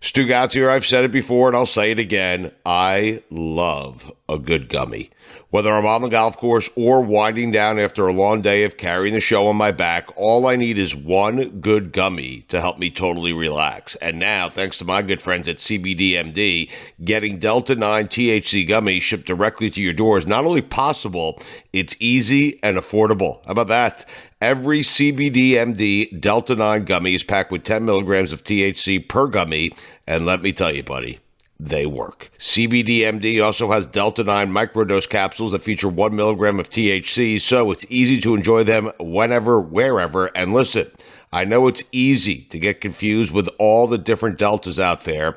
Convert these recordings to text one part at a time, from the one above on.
Stugatz here. I've said it before and I'll say it again. I love a good gummy. Whether I'm on the golf course or winding down after a long day of carrying the show on my back, all I need is one good gummy to help me totally relax. And now, thanks to my good friends at CBDMD, getting Delta 9 THC gummies shipped directly to your door is not only possible, it's easy and affordable. How about that? Every CBDMD Delta 9 gummy is packed with 10 milligrams of THC per gummy, and let me tell you, buddy, they work. CBDMD also has Delta 9 microdose capsules that feature 1 milligram of THC, so it's easy to enjoy them whenever, wherever. And listen, I know it's easy to get confused with all the different Deltas out there,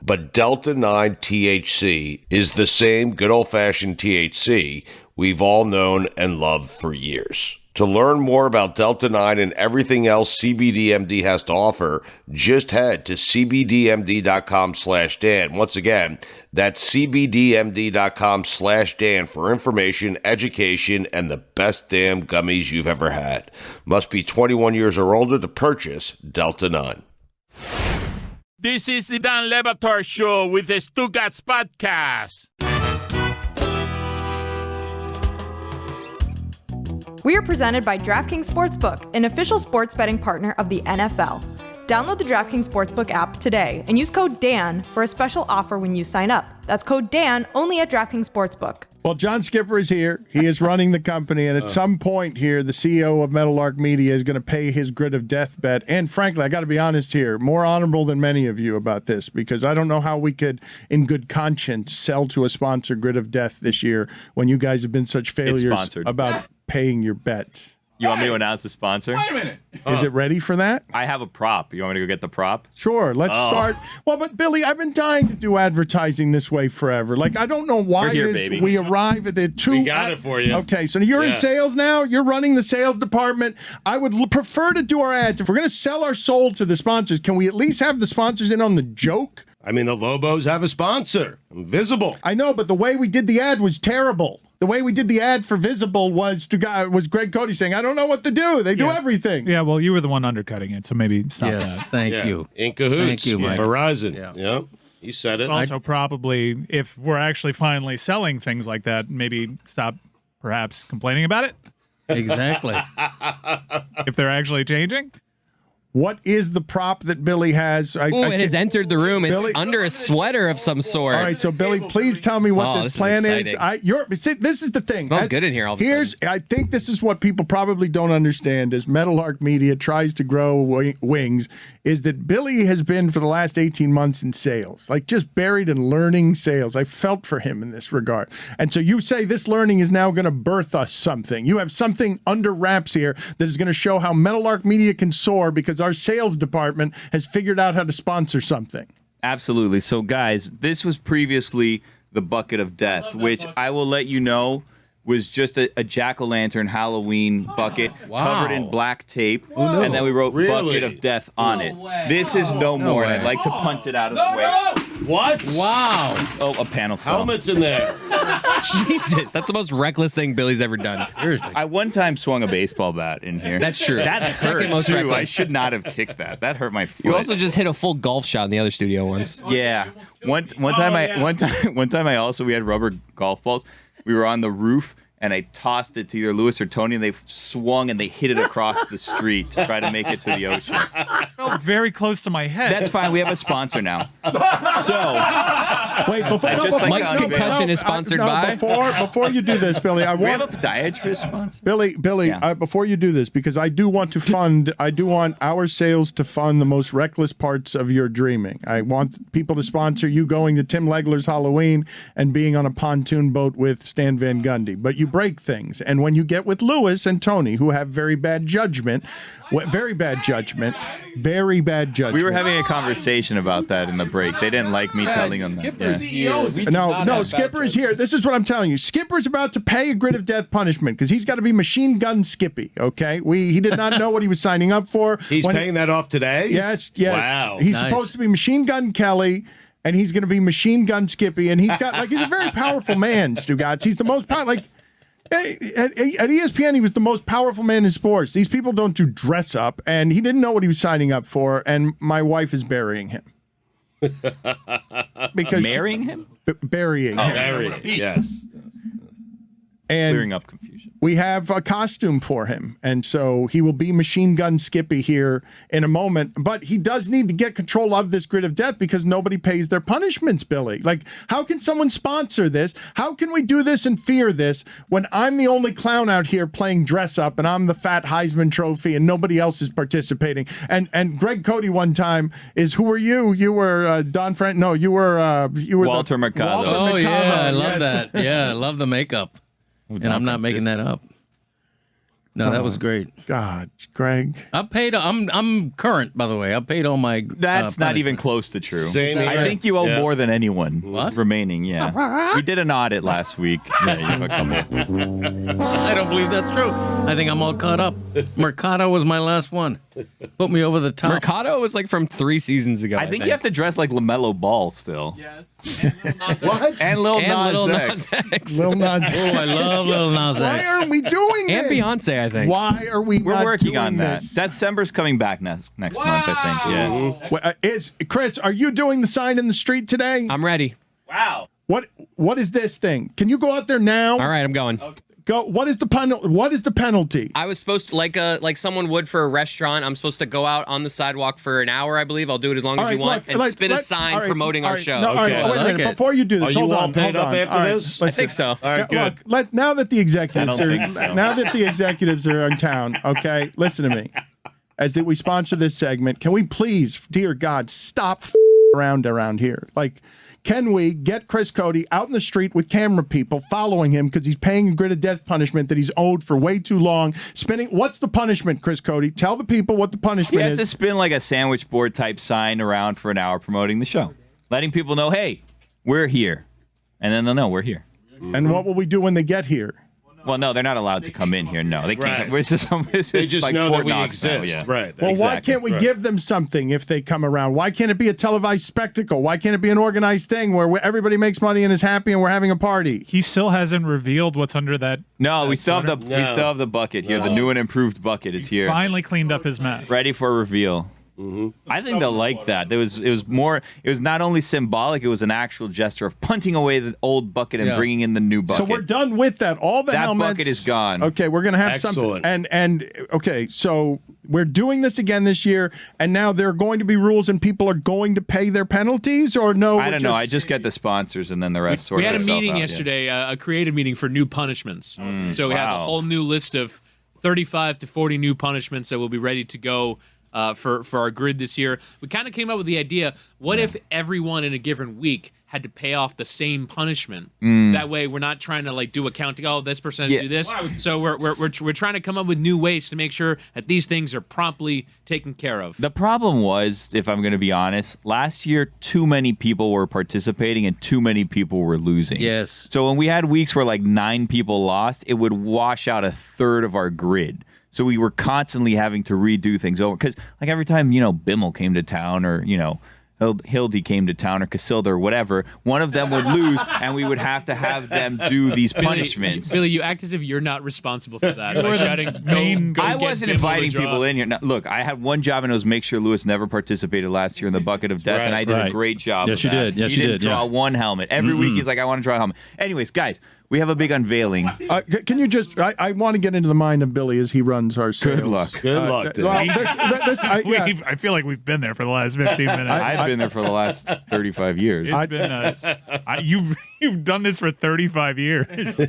but Delta 9 THC is the same good old-fashioned THC we've all known and loved for years. To learn more about Delta 9 and everything else CBDMD has to offer, just head to cbdmd.com/Dan. Once again, that's cbdmd.com/Dan for information, education, and the best damn gummies you've ever had. Must be 21 years or older to purchase Delta 9. This is the Dan Le Batard Show with the Stugatz Podcast. We are presented by DraftKings Sportsbook, an official sports betting partner of the NFL. Download the DraftKings Sportsbook app today and use code DAN for a special offer when you sign up. That's code DAN only at DraftKings Sportsbook. Well, John Skipper is here. He is running the company, and at some point here, the CEO of Meadowlark Media is going to pay his grid of death bet. And frankly, I got to be honest here, more honorable than many of you about this, because I don't know how we could, in good conscience, sell to a sponsor grid of death this year when you guys have been such failures about paying your bets. You want me to announce the sponsor? Wait a minute. Is it ready for that? I have a prop. You want me to go get the prop? Sure, let's start. Well, but Billy, I've been dying to do advertising this way forever. Like, I don't know why we arrive at the two. We got it for you. Okay, so you're in sales now. You're running the sales department. I would prefer to do our ads. If we're going to sell our soul to the sponsors, can we at least have the sponsors in on the joke? I mean, the Lobos have a sponsor. Visible. I know, but the way we did the ad was terrible. The way we did the ad for Visible was Greg Cody saying, I don't know what to do. They do everything. Yeah, well, you were the one undercutting it, so maybe stop that. Thank you. In cahoots. Thank you, Mike. Verizon. Yeah. You said it. Also, probably, if we're actually finally selling things like that, maybe stop perhaps complaining about it. Exactly. If they're actually changing. What is the prop that Billy has? It has entered the room. It's under a sweater of some sort. All right, so Billy, please tell me what this plan is. This is the thing. It smells good in here all of a sudden. I think this is what people probably don't understand as Meadowlark Media tries to grow wings, is that Billy has been for the last 18 months in sales, like just buried in learning sales. I felt for him in this regard. And so you say this learning is now going to birth us something. You have something under wraps here that is going to show how Meadowlark Media can soar because our sales department has figured out how to sponsor something. Absolutely. So, guys, this was previously the Bucket of Death, which I will let you know was just a jack-o'-lantern Halloween bucket covered in black tape, and then we wrote Bucket of Death on it. This is no more, and I'd like to punt it out of the way. What? Wow. Oh, a panel fell. Helmet's in there. Jesus, that's the most reckless thing Billy's ever done. Seriously. I one time swung a baseball bat in here. That's true. That second hurt, most too. reckless. I should not have kicked that. That hurt my foot. You also just hit a full golf shot in the other studio once. Yeah. One time I also, we had rubber golf balls. We were on the roof, and I tossed it to either Lewis or Tony, and they swung and they hit it across the street to try to make it to the ocean. It felt very close to my head. That's fine. We have a sponsor now. So, wait, before Mike's concussion is sponsored by. Before you do this, Billy, I we want have a podiatrist sponsor. Billy, before you do this, because I do want our sales to fund the most reckless parts of your dreaming. I want people to sponsor you going to Tim Legler's Halloween and being on a pontoon boat with Stan Van Gundy. But you break things, and when you get with Lewis and Tony, who have very bad judgment. We were having a conversation about that in the break. They didn't like me telling them that. Skipper's here. No, Skipper is here. This is what I'm telling you. Skipper's about to pay a grid of death punishment because he's got to be Machine Gun Skippy, okay? He did not know what he was signing up for. He's paying that off today? Yes. Wow. He's supposed to be Machine Gun Kelly, and he's going to be Machine Gun Skippy, and he's a very powerful man, Stugatz. He's the most powerful, at ESPN, he was the most powerful man in sports. These people don't do dress up, and he didn't know what he was signing up for, and my wife is burying him. because Marrying him? burying him. Very, yes. And Clearing up confusion. we have a costume for him, and so he will be Machine Gun Skippy here in a moment. But he does need to get control of this grid of death because nobody pays their punishments, Billy. Like, how can someone sponsor this? How can we do this and fear this when I'm the only clown out here playing dress up and I'm the fat Heisman Trophy and nobody else is participating? And Greg Cody one time is, who were you? You were Don Frank. No, you were Walter Mercado. Walter Oh, Mercado. yeah, I love Yes. that. Yeah, I love the makeup. And I'm not making that up. No, that was great. God, Greg. I'm current, by the way. I paid all my. That's not even punishment. close to true. Same I here. think you owe Yeah. more than anyone What? remaining. Yeah, we did an audit last week. Yeah, you have a couple. I don't believe that's true. I think I'm all caught up. Mercado was my last one. Put me over the top. Mercado was like from 3 seasons ago. I think you have to dress like LaMelo Ball still. Yes. What? And Lil and Lil Nas X. Nas X. Lil Nas. Oh, I love Lil Nas Why X. aren't we doing this? And Beyonce, I think. Why are we We're not working doing on that. this? December's coming back next month, I think. Yeah. Is Chris? Are you doing the sign in the street today? I'm ready. What is this thing? Can you go out there now? All right, I'm going. Go. What is the penalty? I was supposed to, like someone would for a restaurant, I'm supposed to go out on the sidewalk for an hour, I believe. I'll do it as long as you want, and spin a sign promoting our show. No, all right, Okay. wait a I like minute. it. Before you do this, Are hold you on. all paid hold up on. after All right, this? I listen. think so. All right, Now, good. look, now that the executives I are don't think so. now that the executives are in town, okay, listen to me. As that we sponsor this segment, can we please, dear God, stop around here? Like, can we get Chris Cody out in the street with camera people following him because he's paying a grid of death punishment that he's owed for way too long? What's the punishment, Chris Cody? Tell the people what the He punishment has is. to spin like a sandwich board type sign around for an hour promoting the show, letting people know, hey, we're here. And then they'll know we're here. And what will we do when they get here? Well, no, they're not allowed to come in here. No, they can't. Right. They just like know Fort that we Knox now, exist. yeah. Right. Well, why Exactly. can't we Right. give them something if they come around? Why can't it be a televised spectacle? Why can't it be an organized thing where everybody makes money and is happy and we're having a party? He still hasn't revealed what's under that. No, we still have the No. we still have the bucket here. The new and improved bucket is here, Finally cleaned up his mess. ready for reveal. I think they'll like that. It was not only symbolic, it was an actual gesture of punting away the old bucket and Yeah. bringing in the new bucket. So we're done with that. All the That helmets. bucket is gone. Okay, we're gonna have Excellent. something. And okay, so we're doing this again this year, and now there are going to be rules, and people are going to pay their penalties, or no? I don't know. I just get the sponsors and then the rest sort We had a itself meeting out, yeah. yesterday, a creative meeting for new punishments. So we have a wow. whole new list of 35 to 40 new punishments that will be ready to go for our grid this year. We kind of came up with the idea: what if everyone in a given week had to pay off the same punishment? That way, we're not trying to like do accounting. Oh, this person had to do this. So we're trying to come up with new ways to make sure that these things are promptly taken care of. The problem was, if I'm going to be honest, last year too many people were participating and too many people were losing. Yes. So when we had weeks where like 9 people lost, it would wash out a third of our grid. So we were constantly having to redo things over because like every time, Bimmel came to town or, Hildy came to town or Casilda or whatever, one of them would lose and we would have to have them do these punishments. Billy, you act as if you're not responsible for that by You're the shouting, main- go I get wasn't Bimmel inviting the job. people in here. Now, look, I had one job and it was make sure Lewis never participated last year in the bucket of death, and I did a right. great job. Yes, of you that. did. Yes, he you didn't did, draw yeah. one helmet. Every week he's like, I want to draw a helmet. Anyways, guys, we have a big unveiling. Can you just? I want to get into the mind of Billy as he runs our sales. Good luck. Good luck. Dave. Well, yeah. I feel like we've been there for the last 15 minutes. I've been there for the last 35 years. It's been you've done this for 35 years.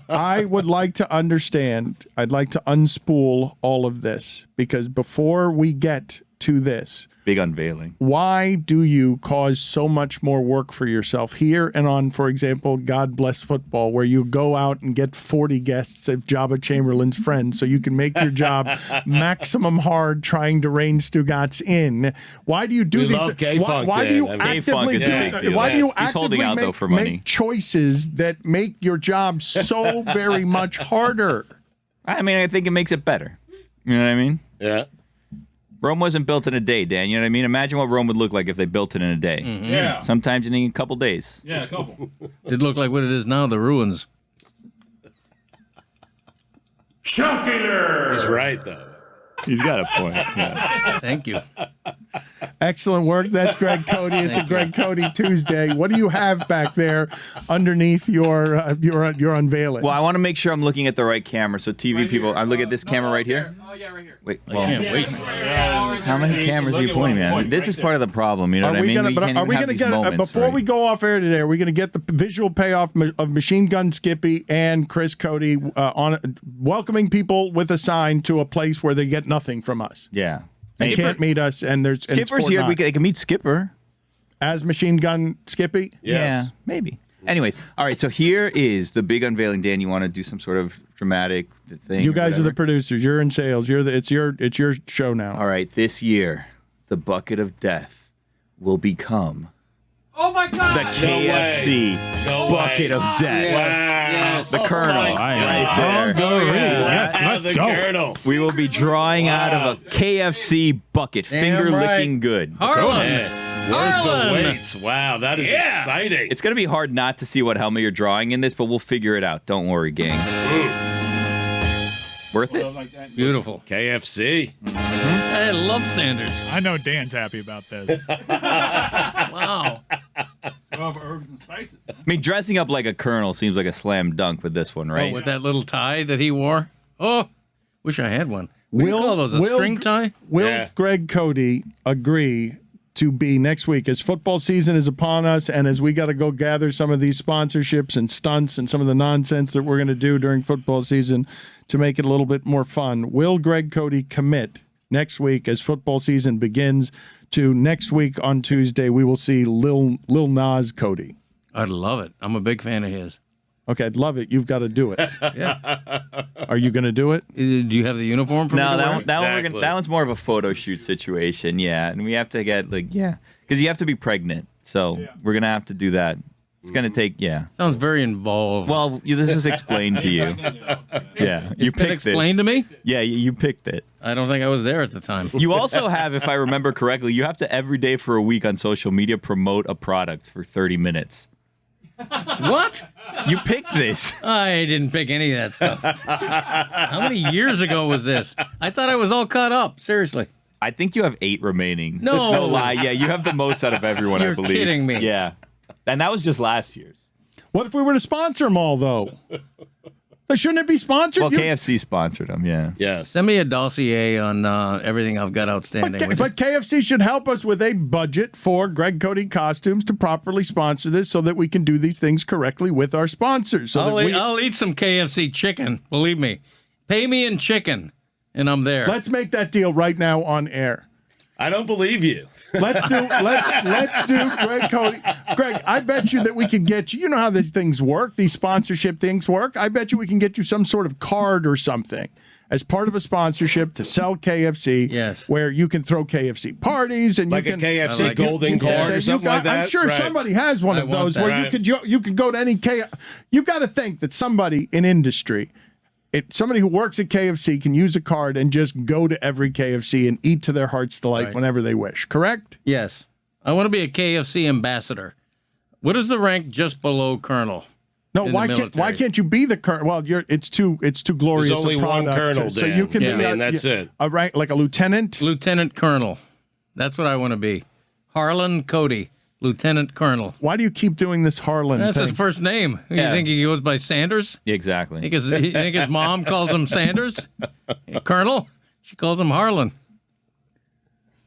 I would like to understand. I'd like to unspool all of this because before we get to this, Big unveiling. why do you cause so much more work for yourself here and on, for example, God Bless Football, where you go out and get 40 guests of Jabba Chamberlain's friends so you can make your job maximum hard trying to rein Stugotz in? Why do you do We these? love K-Funk, why do you Dan. K-Funk actively is a big deal. why do you He's holding actively out, though, for make money. choices that make your job so very much harder? I mean, I think it makes it better. You know what I mean? Yeah. Rome wasn't built in a day, Dan. You know what I mean? Imagine what Rome would look like if they built it in a day. Yeah. Sometimes you need a couple days. Yeah, a couple. It looked like what it is now, the ruins. He's right, though. He's got a point. Yeah. Thank you. Excellent work. That's Greg Cody. It's a Greg Cody Tuesday. What do you have back there underneath your unveiling? Well, I want to make sure I'm looking at the right camera. So TV people, I look at this camera right here. Oh yeah, right here. Wait, I can't wait. how many cameras are you pointing at? This is part of the problem. You know what I mean? Are we going to get before we go off air today? Are we going to get the visual payoff of Machine Gun Skippy and Chris Cody on welcoming people with a sign to a place where they get nothing from us? Yeah. They can't meet us, and there's Skipper's here. They can meet Skipper as Machine Gun Skippy. Yes. Yeah, maybe. Anyways, all right. So here is the big unveiling. Dan, you want to do some sort of dramatic thing? You guys are the producers. You're in sales. It's your show now. All right. This year, the bucket of death will become Oh my God! the KFC bucket of death. Wow. The Colonel, right there. Yes, let's go. Colonel. We will be drawing out of a KFC bucket, finger licking good. Harlan. Worth the Harlan. weights. Wow, that is exciting. It's going to be hard not to see what helmet you're drawing in this, but we'll figure it out. Don't worry, gang. Worth it? Beautiful. KFC. I love Sanders. I know Dan's happy about this. Wow. Herbs and spices. I mean, dressing up like a colonel seems like a slam dunk with this one, right? Oh, with that little tie that he wore. Oh, wish I had one. What do you call those? A string tie? Will Greg Cody agree to be next week as football season is upon us and as we got to go gather some of these sponsorships and stunts and some of the nonsense that we're going to do during football season to make it a little bit more fun? Will Greg Cody commit next week as football season begins to next week on Tuesday? We will see Lil Nas Cody. I'd love it. I'm a big fan of his. Okay, I'd love it. You've got to do it. Yeah. Are you going to do it? Do you have the uniform for me? No, to wear? that one's more of a photo shoot situation, yeah. And we have to get, because you have to be pregnant. So we're going to have to do that. It's going to take, Sounds very involved. Well, this was explained to you. Yeah, you it's been picked explained to me? Yeah, you picked it. I don't think I was there at the time. You also have, if I remember correctly, you have to every day for a week on social media promote a product for 30 minutes. What? You picked this. I didn't pick any of that stuff. How many years ago was this? I thought I was all caught up. Seriously. I think you have 8 remaining. No lie. Yeah, you have the most out of everyone, You're I believe. kidding me. Yeah. And that was just last year's. What if we were to sponsor them all, though? Shouldn't it be sponsored? Well, KFC sponsored them, yeah. Yes. Send me a dossier on everything I've got outstanding. But KFC should help us with a budget for Greg Cody Costumes to properly sponsor this so that we can do these things correctly with our sponsors. So I'll eat some KFC chicken. Believe me. Pay me in chicken, and I'm there. Let's make that deal right now on air. I don't believe you. Let's do Greg Cody. Greg, I bet you that we can get you. You know how these things work, these sponsorship things work. I bet you we can get you some sort of card or something as part of a sponsorship to sell KFC. Yes. Where you can throw KFC parties and Like you can a KFC golden card or something like that. I'm sure somebody has one of those where you could go to any You've got to think that somebody in industry. Somebody who works at KFC can use a card and just go to every KFC and eat to their heart's delight whenever they wish, correct? Yes. I want to be a KFC ambassador. What is the rank just below colonel? No, why can't you be the colonel? Well, it's too glorious. There's only one colonel, so you can be and that's it. A rank like a lieutenant. Lieutenant colonel. That's what I want to be. Harlan Cody. Lieutenant Colonel. Why do you keep doing this Harlan That's thing? his first name. You think he goes by Sanders? Exactly. You think his mom calls him Sanders? Colonel? She calls him Harlan.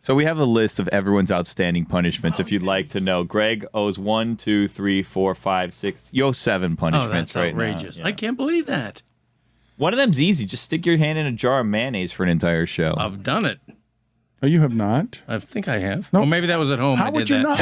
So we have a list of everyone's outstanding punishments. If you'd like to know, Greg owes 1, 2, 3, 4, 5, 6. You owe 7 punishments right now. Outrageous. Yeah. I can't believe that. One of them's easy. Just stick your hand in a jar of mayonnaise for an entire show. I've done it. Oh, you have not? I think I have. No. Well, maybe that was at home. How would you not?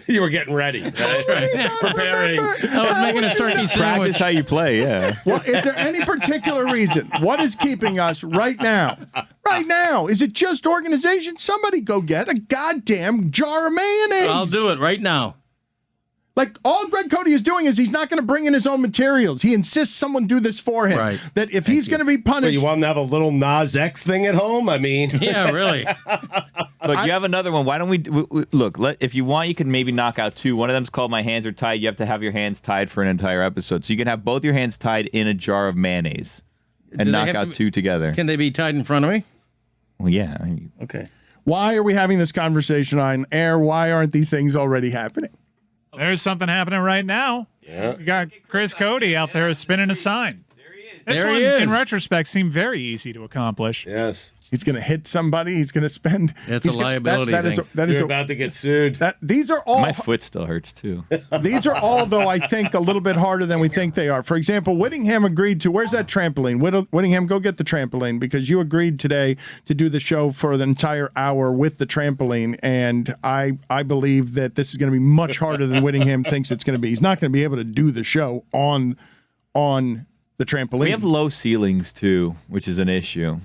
You were getting ready. Preparing. I was making a turkey Practice sandwich. how you play, yeah. Well, is there any particular reason? What is keeping us right now? Right now. Is it just organization? Somebody go get a goddamn jar of mayonnaise. I'll do it right now. Like, all Greg Cody is doing is he's not going to bring in his own materials. He insists someone do this for him. Right. That if he's going to be punished... Well, you want to have a little Nas X thing at home? I mean... Yeah, really. Look, you have another one. Why don't we look, if you want, you can maybe knock out 2. One of them's called My Hands Are Tied. You have to have your hands tied for an entire episode. So you can have both your hands tied in a jar of mayonnaise. and knock out 2 together. Can they be tied in front of me? Well, yeah. Okay. Why are we having this conversation on air? Why aren't these things already happening? There's something happening right now. Yeah. You got Chris Cody out there spinning a sign. There he is. This There one, he is. in retrospect, seemed very easy to accomplish. Yes. He's going to hit somebody. He's going to spend. That's he's a gonna- liability that is thing. that is You're about to get sued. these are all My foot still hurts too. these are all, though, I think a little bit harder than we think they are. For example, Whittingham agreed to. Where's that trampoline? Whittingham, go get the trampoline because you agreed today to do the show for the entire hour with the trampoline, and I believe that this is going to be much harder than Whittingham thinks it's going to be. He's not going to be able to do the show on the trampoline. We have low ceilings too, which is an issue.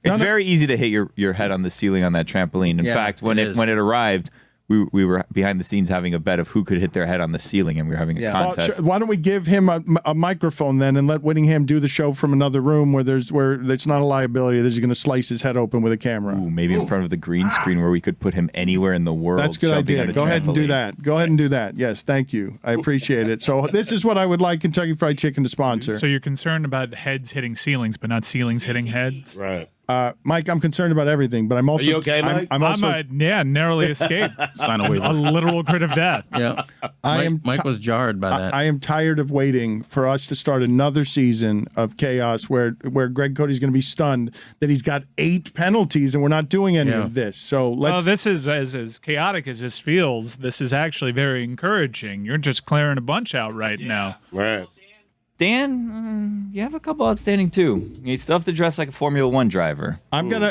It's very easy to hit your head on the ceiling on that trampoline. In fact, when it arrived, we were behind the scenes having a bet of who could hit their head on the ceiling, and we were having a contest. Why don't we give him a microphone then, and let Whittingham do the show from another room where it's not a liability. There's going to slice his head open with a camera. Ooh, maybe in front of the green screen where we could put him anywhere in the world. That's a good jumping idea. on a Go ahead and do trampoline. that. Go ahead and do that. Yes, thank you. I appreciate it. So this is what I would like Kentucky Fried Chicken to sponsor. So you're concerned about heads hitting ceilings, but not ceilings hitting heads? Right. Mike, I'm concerned about everything, but I'm also. Are you okay, Mike? I'm also. Narrowly escaped. Sign away. A literal crit of death. Yeah. Mike was jarred by that. I am tired of waiting for us to start another season of chaos where Greg Cody's going to be stunned that he's got 8 penalties and we're not doing any of this. So let's. Well, this is as chaotic as this feels. This is actually very encouraging. You're just clearing a bunch out right now. Right. Dan, you have a couple outstanding too. You still have to dress like a Formula One driver.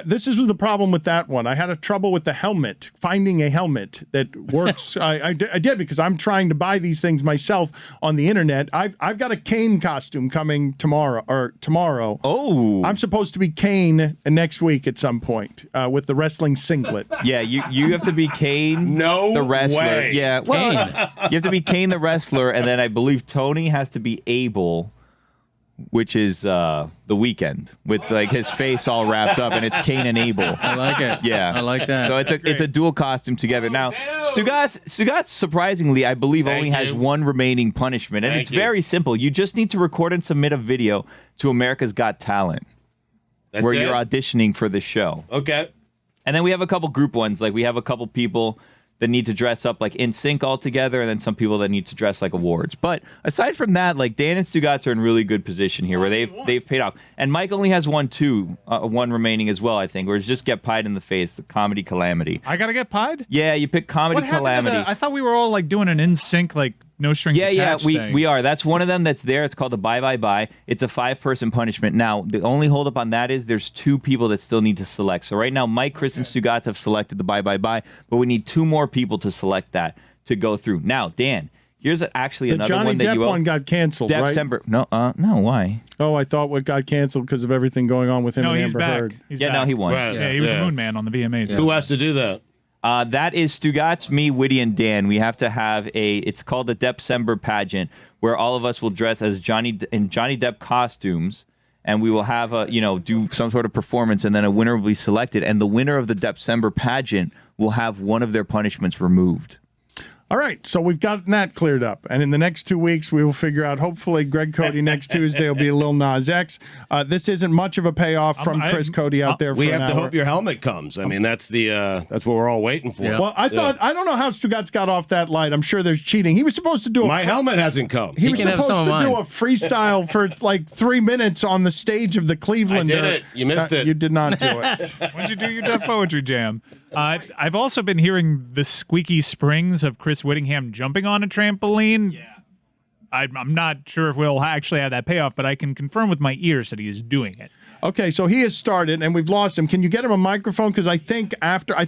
This is the problem with that one. I had a trouble with the helmet, finding a helmet that works. I did because I'm trying to buy these things myself on the internet. I've got a Kane costume coming tomorrow. Oh, I'm supposed to be Kane next week at some point with the wrestling singlet. yeah, you have to be Kane, the wrestler. way. Yeah, well, you have to be Kane the wrestler, and then I believe Tony has to be Abel, which is the Weekend, with like his face all wrapped up, and it's Kane and Abel. I like it. Yeah, I like that. So it's a dual costume together. Now, Stugatz surprisingly, I believe, only has one remaining punishment, and it's very simple. You just need to record and submit a video to America's Got Talent, where you're auditioning for the show. Okay. And then we have a couple group ones, like we have a couple people that need to dress up like in sync all together, and then some people that need to dress like awards. But aside from that, like Dan and Stugatz are in really good position here, where they've paid off. And Mike only has one remaining as well, I think, where it's just get pied in the face, the comedy calamity. I gotta get pied? Yeah, you pick comedy What happened to calamity. I thought we were all like doing an in sync, like no strings attached thing. we are. That's one of them that's there. It's called the Bye Bye Bye. It's a 5-person punishment. Now, the only holdup on that is there's 2 people that still need to select. So right now, Mike, Chris, and Stugatz have selected the Bye Bye Bye, but we need 2 more people to select that to go through. Now, Dan, here's actually another Johnny one that Depp you one got canceled, right? December. No, why? Oh, I thought what got canceled because of everything going on with him and he's Amber back. Heard. He's Yeah, back. no, he won. Right. Yeah, he was a Moon Man on the VMAs. Who has to do that? That is Stugatz, me, Witty, and Dan. We have to have it's called the December pageant, where all of us will dress as Johnny Depp costumes, and we will have do some sort of performance, and then a winner will be selected, and the winner of the December pageant will have one of their punishments removed. All right, so we've gotten that cleared up. And in the next 2 weeks, we will figure out, hopefully, Greg Cody next Tuesday will be a Lil Nas X. This isn't much of a payoff from Chris Cody out there for We an have to hour. hope your helmet comes. I mean, that's what we're all waiting for. Yeah. Well, I don't know how Stugatz got off that light. I'm sure there's cheating. He was supposed to do My helmet hasn't come. He was can have supposed some to of do mine. a freestyle for like 3 minutes on the stage of the Cleveland. I did it. You missed it. You did not do it. When'd you do your Def Poetry Jam? I've also been hearing the squeaky springs of Chris Whittingham jumping on a trampoline. Yeah. I'm not sure if we'll actually have that payoff, but I can confirm with my ears that he is doing it. Okay, so he has started, and we've lost him. Can you get him a microphone? Because I think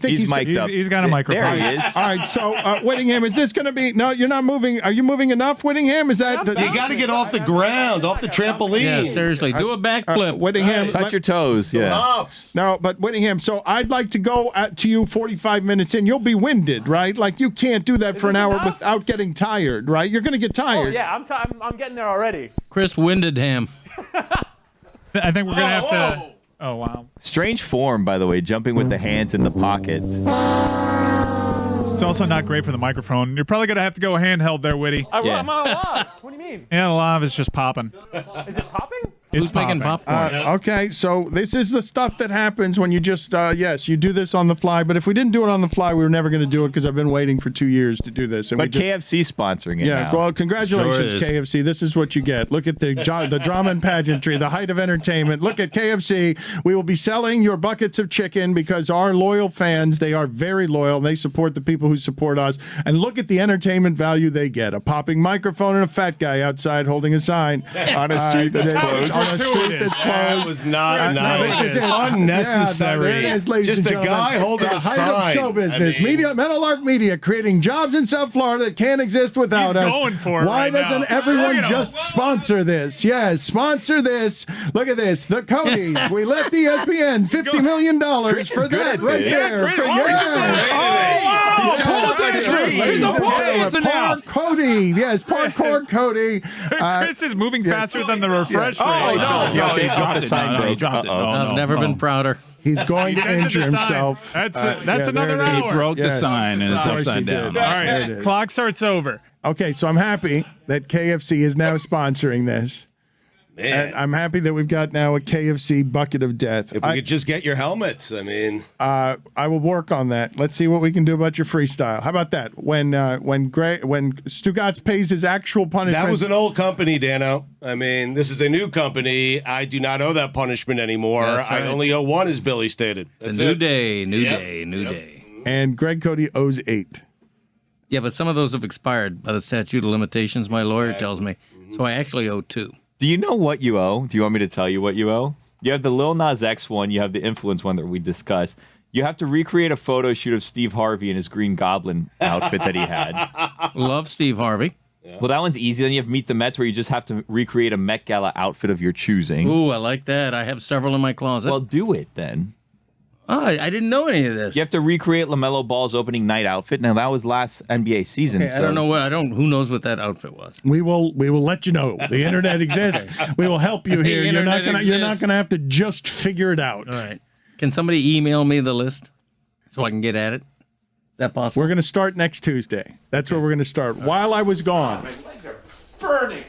He's mic'd up. He's got a microphone. There he is. All right, so Whittingham, is this going to be? No, you're not moving. Are you moving enough, Whittingham? Is that You got to get off the ground, off the trampoline. Yeah, seriously. Do a backflip. Whittingham? Touch your toes. Yeah. Ups. No, but Whittingham. So I'd like to go to you 45 minutes in. You'll be winded, right? Like you can't do that for an hour without getting tired, right? You're going to get tired. Oh, yeah, I'm getting there already. Chris Windedham. I think we're going to have to... Oh, wow. Strange form, by the way, jumping with the hands in the pockets. It's also not great for the microphone. You're probably going to have to go handheld there, Witty. Yeah. I'm on a lav. What do you mean? Yeah, the lav is just popping. Is it popping? Who's making popcorn? Okay, so this is the stuff that happens when you just, yes, you do this on the fly. But if we didn't do it on the fly, we were never going to do it because I've been waiting for 2 years to do this. And But KFC sponsoring it now. Well, congratulations, Sure is. KFC. This is what you get. Look at the drama and pageantry, the height of entertainment. Look at KFC. We will be selling your buckets of chicken because our loyal fans, they are very loyal. They support the people who support us. And look at the entertainment value they get. A popping microphone and a fat guy outside holding a sign. On a street that's closed. On a street that's closed. That was not This is it. unnecessary. Yeah, there it is, ladies Just and a gentlemen. guy holding the a height sign. of show business. I mean- Metal Arc Media, creating jobs in South Florida that can't exist without He's us. going for it Why right doesn't now. everyone Look at him. just sponsor this? Yes, sponsor this. Look at this. The Codys. We left ESPN $50 million for that right there. For Park Cody. Yes, Parkour Cody. Chris is moving faster than the refresh rate. Oh, no. he dropped it. sign He dropped it. I've never been prouder. He's going to Invented injure the sign. himself. That's yeah, another there it is. hour. He broke the Yes. sign and it's Of course upside he down. did. All There it right, is. clock starts over. Okay, so I'm happy that KFC is now sponsoring this. And I'm happy that we've got now a KFC bucket of death. If we could just get your helmets, I mean. I will work on that. Let's see what we can do about your freestyle. How about that? When Stugatz pays his actual punishment. That was an old company, Dano. I mean, this is a new company. I do not owe that punishment anymore. That's right. I only owe one, as Billy stated. It's a new day, new day. And Greg Cody owes 8. Yeah, but some of those have expired by the statute of limitations, my lawyer tells me. So I actually owe 2. Do you know what you owe? Do you want me to tell you what you owe? You have the Lil Nas X one. You have the influence one that we discussed. You have to recreate a photo shoot of Steve Harvey in his Green Goblin outfit that he had. Love Steve Harvey. Yeah. Well, that one's easy. Then you have Meet the Mets, where you just have to recreate a Met Gala outfit of your choosing. Ooh, I like that. I have several in my closet. Well, do it then. Oh, I didn't know any of this. You have to recreate LaMelo Ball's opening night outfit. Now that was last NBA season. Okay, I don't know what. Who knows what that outfit was? We will let you know. The internet exists. We will help you here. You're not gonna have to just figure it out. All right. Can somebody email me the list so I can get at it? Is that possible? We're gonna start next Tuesday. That's where we're gonna start. While I was gone. My legs are burning.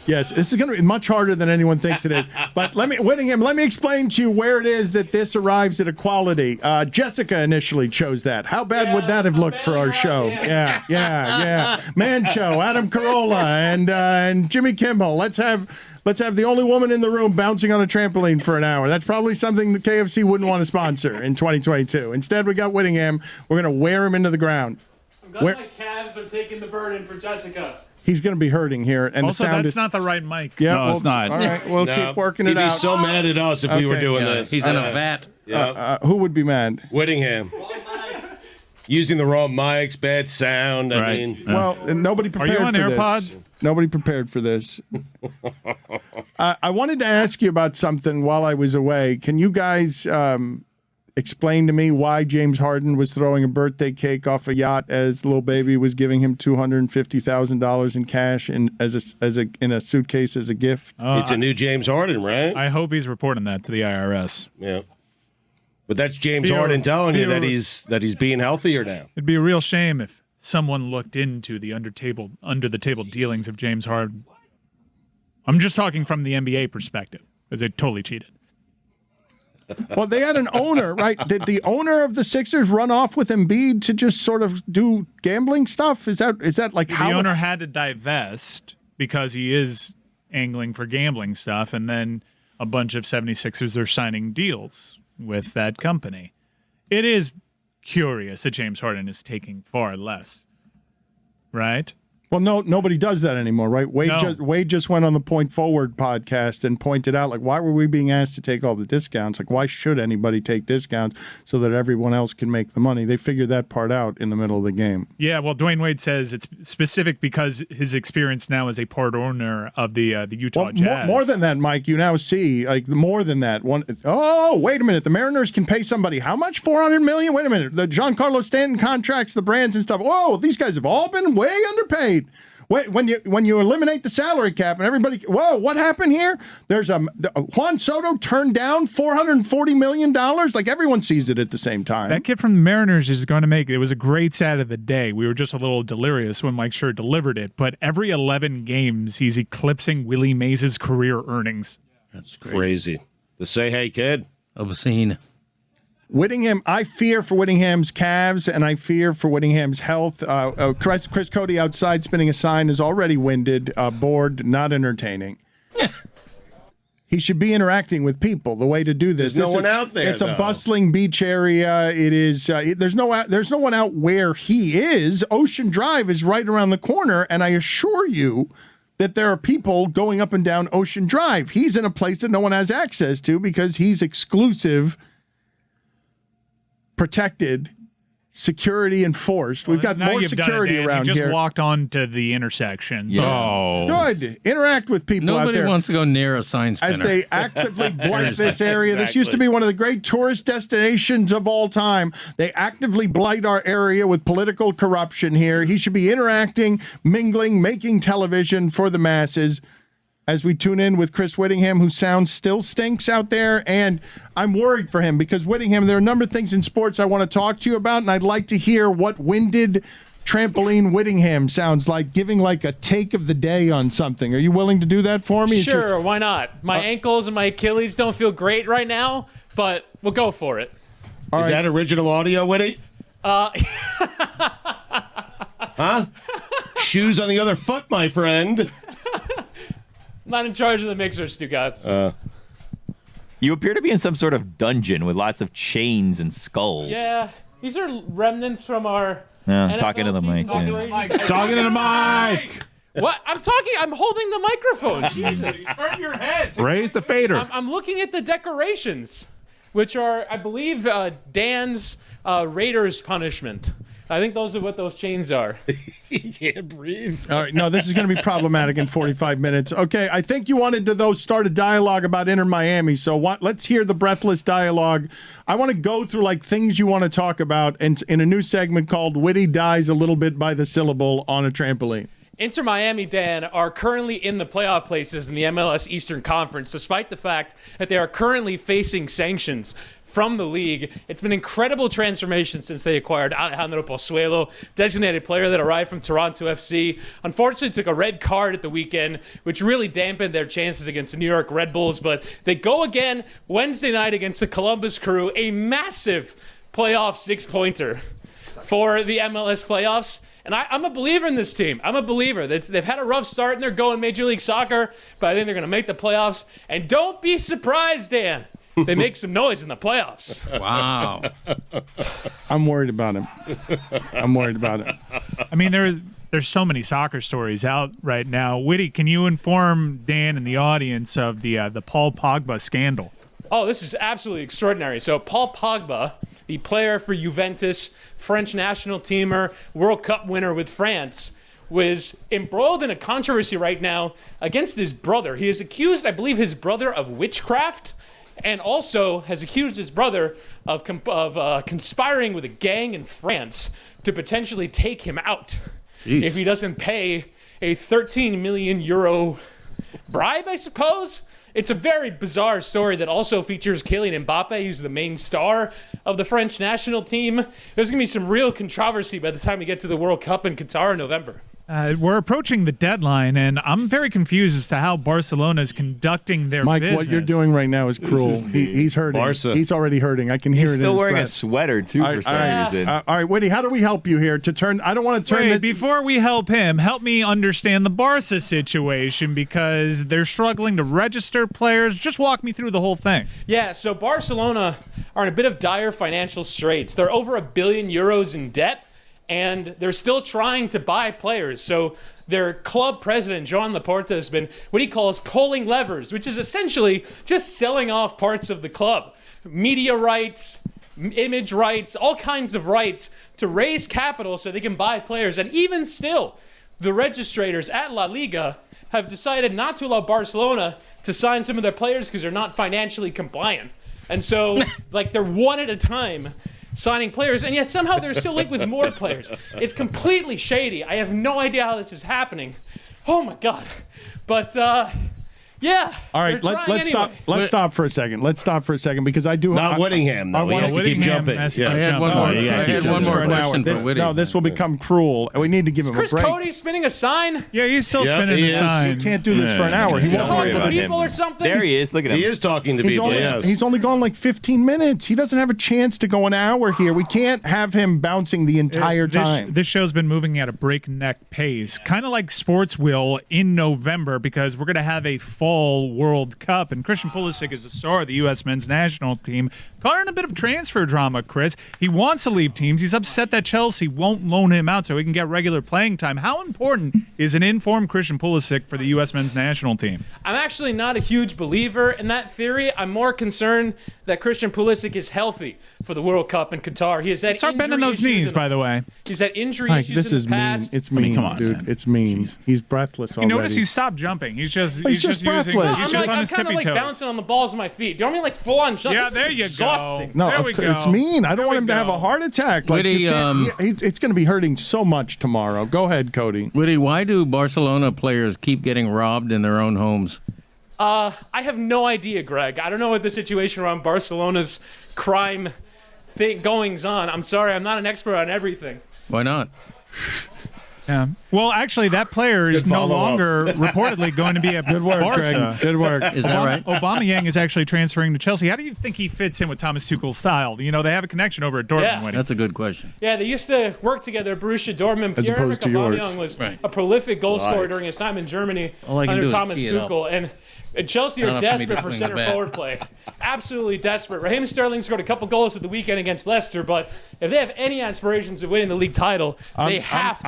Yes, this is going to be much harder than anyone thinks it is. But let me explain to you where it is that this arrives at equality. Jessica initially chose that. How bad would that have looked for our show? Yeah. Man show, Adam Carolla and Jimmy Kimmel. Let's have the only woman in the room bouncing on a trampoline for an hour. That's probably something the KFC wouldn't want to sponsor in 2022. Instead, we got Whittingham. We're going to wear him into the ground. I'm glad my calves are taking the burden for Jessica. He's going to be hurting here, and Also, the sound that's is not the right mic. Yeah, No, it's not. All right, we'll keep working it out. He'd be so mad at us if we were Okay. doing this. He's in a vat. Who would be mad? Whittingham. Using the wrong mics, bad sound. I Right. mean, Well, nobody Are prepared you on for AirPods? this. Nobody prepared for this. I wanted to ask you about something while I was away. Can you guys explain to me why James Harden was throwing a birthday cake off a yacht as Lil Baby was giving him $250,000 in cash in a suitcase as a gift? it's a new James Harden, right? I hope he's reporting that to the IRS. Yeah. But that's James Be a- Harden telling you be a- that he's being healthier now. It'd be a real shame if someone looked into the under the table dealings of James Harden. I'm just talking from the NBA perspective, because they totally cheated. Well, they had an owner, right? Did the owner of the Sixers run off with Embiid to just sort of do gambling stuff? Is that like The how owner had to divest because he is angling for gambling stuff, and then a bunch of 76ers are signing deals with that company. It is curious that James Harden is taking far less, right? Well, nobody does that anymore, right? No. Wade just went on the Point Forward podcast and pointed out, like, why were we being asked to take all the discounts? Like, why should anybody take discounts so that everyone else can make the money? They figured that part out in the middle of the game. Yeah, well, Dwayne Wade says it's specific because his experience now as a part owner of the Utah Jazz. More than that, Mike, you now see, like, more than that. Oh, wait a minute. The Mariners can pay somebody how much? $400 million? Wait a minute. The Giancarlo Stanton contracts, the brands and stuff. Whoa, these guys have all been way underpaid. Wait, when you eliminate the salary cap and everybody, whoa, what happened here? There's Juan Soto turned down $440 million. Like, everyone sees it at the same time. That kid from the Mariners is going to make it. It was a great stat of the day. We were just a little delirious when Mike Schur delivered it, but every 11 games, he's eclipsing Willie Mays' career earnings. That's Crazy. The say hey kid. Obscene. Whittingham, I fear for Whittingham's calves, and I fear for Whittingham's health. Chris Cody outside spinning a sign is already winded, bored, not entertaining. He should be interacting with people. The way to do this. There's no one out there. It's a bustling beach area. It is. There's no one out where he is. Ocean Drive is right around the corner, and I assure you that there are people going up and down Ocean Drive. He's in a place that no one has access to because he's exclusive, protected, security enforced. We've got more security around here. here. Just walked onto the intersection. Yeah. Oh, good. Interact with people out there. Nobody wants to go near a sign spinner. As they actively blight this area. This used to be one of the great tourist destinations of all time. They actively blight our area with political corruption here. He should be interacting, mingling, making television for the masses. As we tune in with Chris Whittingham, whose sound still stinks out there. And I'm worried for him because, Whittingham, there are a number of things in sports I want to talk to you about, and I'd like to hear what winded trampoline Whittingham sounds like, giving like a take of the day on something. Are you willing to do that for me? Sure, why not? My ankles and my Achilles don't feel great right now, but we'll go for it. Is that original audio, Whitty? Huh? Shoes on the other foot, my friend. I'm not in charge of the mixer, Stugatz. You appear to be in some sort of dungeon with lots of chains and skulls. Yeah, these are remnants from our Yeah, NFL talking to the mic. season Yeah. continuation. talking to the mic. What? I'm talking. I'm holding the microphone. Jesus. Turn your head. Raise the fader. I'm looking at the decorations, which are, I believe, Dan's Raiders punishment. I think those are what those chains are. He can't breathe. All right, no, this is going to be problematic in 45 minutes. Okay, I think you wanted to, start a dialogue about Inter Miami, so let's hear the breathless dialogue. I want to go through, things you want to talk about in a new segment called Witty Dies a Little Bit by the Syllable on a Trampoline. Inter Miami, Dan, are currently in the playoff places in the MLS Eastern Conference, despite the fact that they are currently facing sanctions from the league. It's been incredible transformation since they acquired Alejandro Pozuelo, designated player that arrived from Toronto FC. Unfortunately, took a red card at the weekend, which really dampened their chances against the New York Red Bulls. But they go again Wednesday night against the Columbus Crew, a massive playoff six-pointer for the MLS playoffs. And I'm a believer in this team. I'm a believer. They've had a rough start and they're going Major League Soccer, but I think they're going to make the playoffs. And don't be surprised, Dan. They make some noise in the playoffs. Wow. I'm worried about him. I mean, there's so many soccer stories out right now. Whitty, can you inform Dan and the audience of the Paul Pogba scandal? Oh, this is absolutely extraordinary. So Paul Pogba, the player for Juventus, French national teamer, World Cup winner with France, was embroiled in a controversy right now against his brother. He is accused, I believe, his brother of witchcraft, and also has accused his brother of conspiring with a gang in France to potentially take him out if he doesn't pay a 13 million euro bribe, I suppose. It's a very bizarre story that also features Kylian Mbappe, who's the main star of the French national team. There's going to be some real controversy by the time we get to the World Cup in Qatar in November. We're approaching the deadline, and I'm very confused as to how Barcelona is conducting their Mike, business. what you're doing right now is cruel. He's hurting. Barca. He's already hurting. I can hear it in his Still wearing breath. a sweater, too, for some reason. All right, Whitty, how do we help you here? I don't want to turn this... Before we help him, help me understand the Barca situation because they're struggling to register players. Just walk me through the whole thing. Yeah, so Barcelona are in a bit of dire financial straits. They're over €1 billion in debt, and they're still trying to buy players. So their club president, Joan Laporta, has been what he calls pulling levers, which is essentially just selling off parts of the club. Media rights, image rights, all kinds of rights to raise capital so they can buy players. And even still, the registrators at La Liga have decided not to allow Barcelona to sign some of their players because they're not financially compliant. And so, they're one at a time signing players, and yet somehow they're still linked with more players. It's completely shady. I have no idea how this is happening. Oh, my God. But, Yeah. All right, let's stop. Let's stop for a second. Let's stop for a second because I do. Not Whittingham, though. He has to keep jumping. I had one more. I had one more question for Whitty. No, this will become cruel. We need to give him Chris a break. Cody spinning a sign? Yeah, he's still spinning the sign. He can't do this for an hour. He won't Talk talk to people or something? There he is. Look at him. He is talking to people. He's only gone like 15 minutes. He doesn't have a chance to go an hour here. We can't have him bouncing the entire time. This show's been moving at a breakneck pace, kind of like sports will in November, because we're going to have a fall World Cup, and Christian Pulisic is the star of the U.S. men's national team. Caught in a bit of transfer drama, Chris. He wants to leave teams. He's upset that Chelsea won't loan him out so he can get regular playing time. How important is an informed Christian Pulisic for the U.S. men's national team? I'm actually not a huge believer in that theory. I'm more concerned that Christian Pulisic is healthy for the World Cup in Qatar. He has had Start bending those knees, by the way. He's had injury Like, issues this in is the past. mean. It's mean, come on, dude. man. It's mean. He's breathless already. You notice he stopped jumping. He's just breathless. He's just on I'm his kind of tippy like toes. bouncing on the balls of my feet. Do you know what I mean? Like full on jump. Yeah, This there is you exhausting. go. No, There we go. it's mean. I don't There want we him to have go. a heart attack. Like, Whitty, it's going to be hurting so much tomorrow. Go ahead, Cody. Whitty, why do Barcelona players keep getting robbed in their own homes? I have no idea, Greg. I don't know what the situation around Barcelona's crime goings on. I'm sorry, I'm not an expert on everything. Why not? Yeah. Well, actually, that player is no longer reportedly going to be at Good work, Barca. Greg. Good work. Is that right? Aubameyang is actually transferring to Chelsea. How do you think he fits in with Thomas Tuchel's style? You know, they have a connection over at Dortmund. Yeah. Winnie. That's a good question. Yeah, they used to work together at Borussia Dortmund. As opposed to yours. Aubameyang was Right. a prolific goal scorer during his time in Germany All I can do under is Thomas tee it up. Tuchel. And Chelsea Not are up to me desperate to for swing the center bat. forward play. Absolutely desperate. Raheem Sterling scored a couple goals at the weekend against Leicester, but if they have any aspirations of winning the league title, they have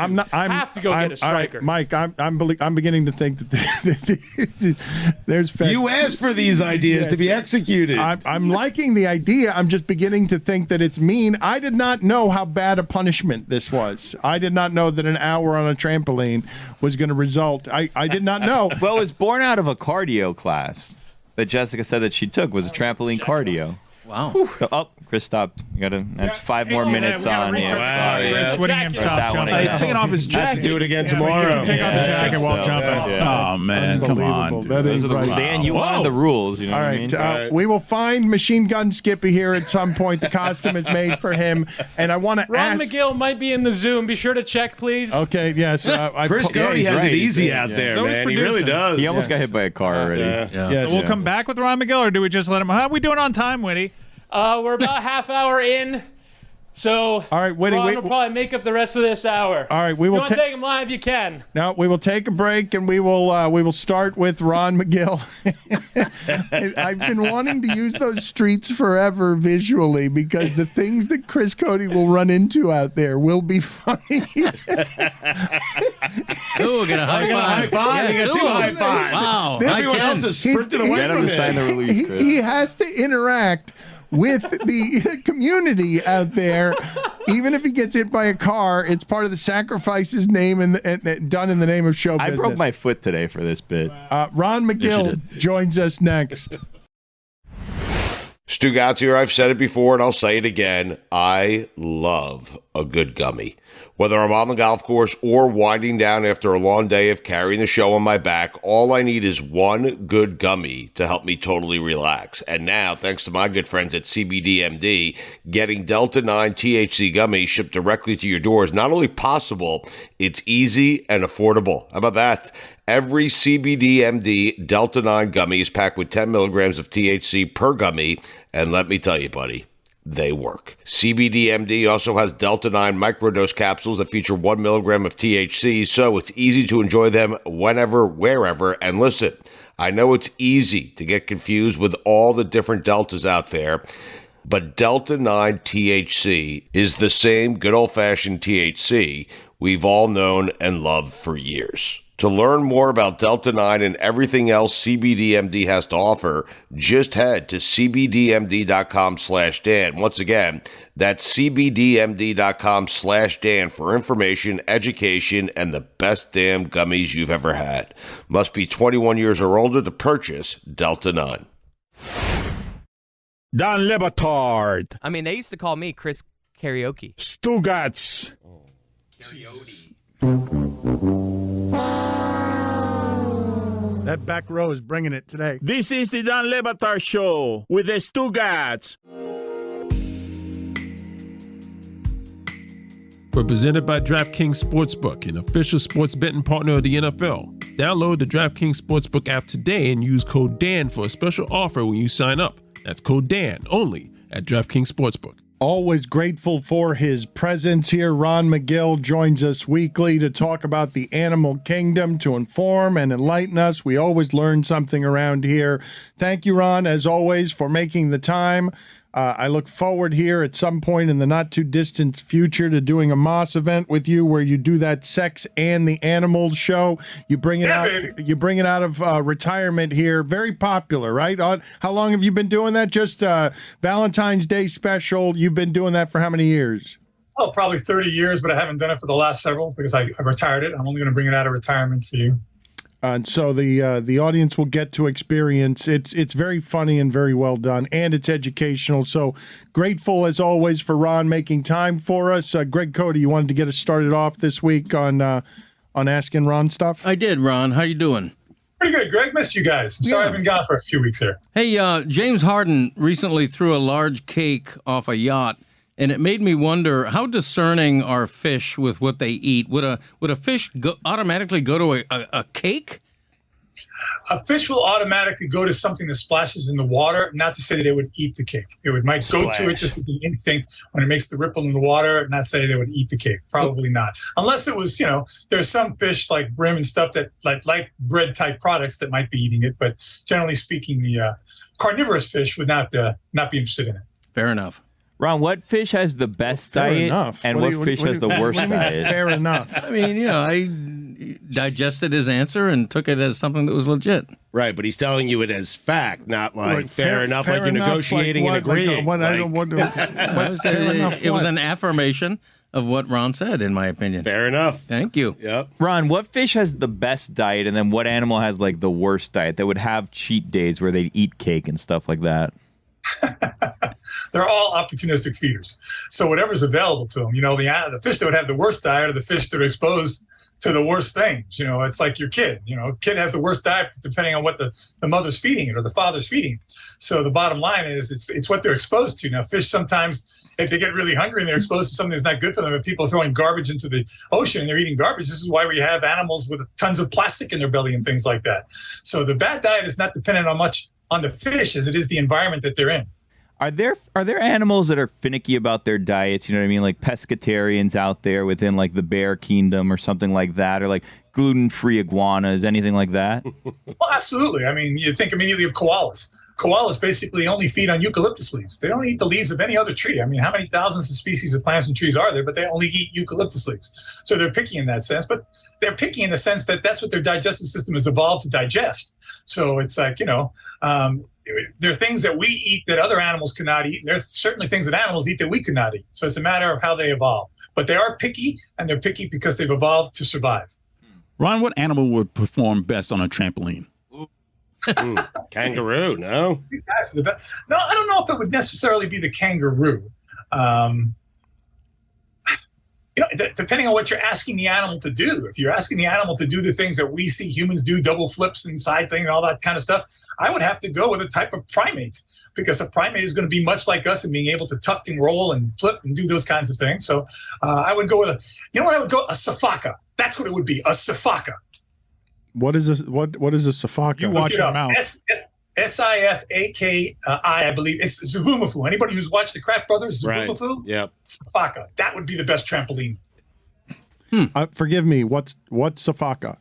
to go get a striker. All right, Mike, I'm beginning to think that there's You asked for these ideas to be executed. I'm liking the idea. I'm just beginning to think that it's mean. I did not know how bad a punishment this was. I did not know that an hour on a trampoline was going to result. I did not know. Well, it was born out of a cardio class that Jessica said that she took, was a trampoline cardio. Wow. Oh, Chris stopped. That's 5 more minutes on here. Sorry. Chris Whittingham That stopped one jumping. again. He's taking off his Has jacket. to do it again tomorrow. Take off the jacket while jumping. Yeah. Oh, man, come on. Unbelievable. That Those is are the right. Dan, you wanted the rules. You know All what I right, mean? we will find Machine Gun Skippy here at some point. The costume is made for him, and I want to Ron ask. McGill might be in the Zoom. Be sure to check, please. Okay, yes. Chris Cody he's has right. it easy Yeah. out there, So he's man. He really producing. does. He almost got hit by a car already. Yes. We'll come back with Ron McGill, or do we just let him? How are we doing on time, Whitty? We're about half hour in, so All right, Whitty, Ron wait- will probably make up the rest of this hour. All right, we will If you want to take him live, you can. Now we will take a break, and we will start with Ron McGill. I've been wanting to use those streets forever visually because the things that Chris Cody will run into out there will be funny. Ooh, get a high five. five. You got two high fives. Wow. This- High Everyone else 10. has sprinted away Get him from to sign the it. release, Chris. he has to interact with the community out there. Even if he gets hit by a car, it's part of the sacrifices name and done in the name of show I business. broke my foot today for this bit. Ron McGill joins us next. Stu Gatz here. I've said it before and I'll say it again. I love a good gummy. Whether I'm on the golf course or winding down after a long day of carrying the show on my back, all I need is one good gummy to help me totally relax. And now, thanks to my good friends at CBDMD, getting Delta 9 THC gummies shipped directly to your door is not only possible, it's easy and affordable. How about that? Every CBDMD Delta 9 gummy is packed with 10 milligrams of THC per gummy, and let me tell you, buddy, they work. CBDMD also has Delta 9 microdose capsules that feature 1 milligram of THC, so it's easy to enjoy them whenever, wherever. And listen, I know it's easy to get confused with all the different Deltas out there, but Delta 9 THC is the same good old-fashioned THC we've all known and loved for years. To learn more about Delta 9 and everything else CBDMD has to offer, just head to cbdmd.com/Dan. Once again, that's cbdmd.com/Dan for information, education, and the best damn gummies you've ever had. Must be 21 years or older to purchase Delta 9. Dan Le Batard. I mean, they used to call me Chris Karaoke. Stugats. That back row is bringing it today. This is the Dan Le Batard Show with the Stugats. We're presented by DraftKings Sportsbook, an official sports betting partner of the NFL. Download the DraftKings Sportsbook app today and use code DAN for a special offer when you sign up. That's code DAN only at DraftKings Sportsbook. Always grateful for his presence here. Ron McGill joins us weekly to talk about the animal kingdom, to inform and enlighten us. We always learn something around here. Thank you, Ron, as always, for making the time. I look forward here at some point in the not-too-distant future to doing a Moss event with you where you do that sex and the animals show. You bring it out. Baby. You bring it out of retirement here. Very popular, right? How long have you been doing that? Just Valentine's Day special. You've been doing that for how many years? Oh, probably 30 years, but I haven't done it for the last several because I retired it. I'm only going to bring it out of retirement for you. And so the audience will get to experience. It's very funny and very well done, and it's educational. So grateful as always for Ron making time for us. Greg Cody, you wanted to get us started off this week on Asking Ron stuff? I did, Ron. How you doing? Pretty good, Greg. Missed you guys. I'm sorry I've been gone for a few weeks here. Hey, James Harden recently threw a large cake off a yacht, and it made me wonder how discerning are fish with what they eat. Would a fish automatically go to a cake? A fish will automatically go to something that splashes in the water, not to say that it would eat the cake. It might go to it just as an instinct when it makes the ripple in the water, not say they would eat the cake. Probably not. Unless it was, there's some fish like brim and stuff that like bread type products that might be eating it. But generally speaking, the carnivorous fish would not be interested in it. Fair enough. Ron, what fish has the best diet and what fish has the worst diet? Fair enough. I mean, I digested his answer and took it as something that was legit. Right, but he's telling you it as fact, not like fair enough, like you're negotiating and agreeing. It was an affirmation of what Ron said, in my opinion. Fair enough. Thank you. Yep. Ron, what fish has the best diet, and then what animal has like the worst diet that would have cheat days where they eat cake and stuff like that? They're all opportunistic feeders. So whatever's available to them, the fish that would have the worst diet are the fish that are exposed to the worst things. It's like your kid. Kid has the worst diet depending on what the mother's feeding it or the father's feeding it. So the bottom line is it's what they're exposed to. Now, fish sometimes, if they get really hungry and they're exposed to something that's not good for them, and people are throwing garbage into the ocean and they're eating garbage, this is why we have animals with tons of plastic in their belly and things like that. So the bad diet is not dependent on much on the fish as it is the environment that they're in. Are there animals that are finicky about their diets? You know what I mean? Like pescatarians out there within like the bear kingdom or something like that, or like gluten-free iguanas, anything like that? Well, absolutely. I mean, you think immediately of koalas. Koalas basically only feed on eucalyptus leaves. They don't eat the leaves of any other tree. I mean, how many thousands of species of plants and trees are there, but they only eat eucalyptus leaves. So they're picky in that sense, but they're picky in the sense that that's what their digestive system has evolved to digest. So it's like, there are things that we eat that other animals cannot eat. And there are certainly things that animals eat that we cannot eat. So it's a matter of how they evolve. But they are picky, and they're picky because they've evolved to survive. Ron, what animal would perform best on a trampoline? Kangaroo, no? No, I don't know if it would necessarily be the kangaroo. Depending on what you're asking the animal to do. If you're asking the animal to do the things that we see humans do, double flips and side thing and all that kind of stuff, I would have to go with a type of primate, because a primate is going to be much like us in being able to tuck and roll and flip and do those kinds of things. So I would go with a sifaka. That's what it would be, a sifaka. What is a sifaka? You watch your mouth. Sifaki, I believe. It's Zubumafu. Anybody who's watched the Kratt Brothers, Zubumafu? Right. Yep. Sifaka. That would be the best trampoline. Forgive me. What's sifaka?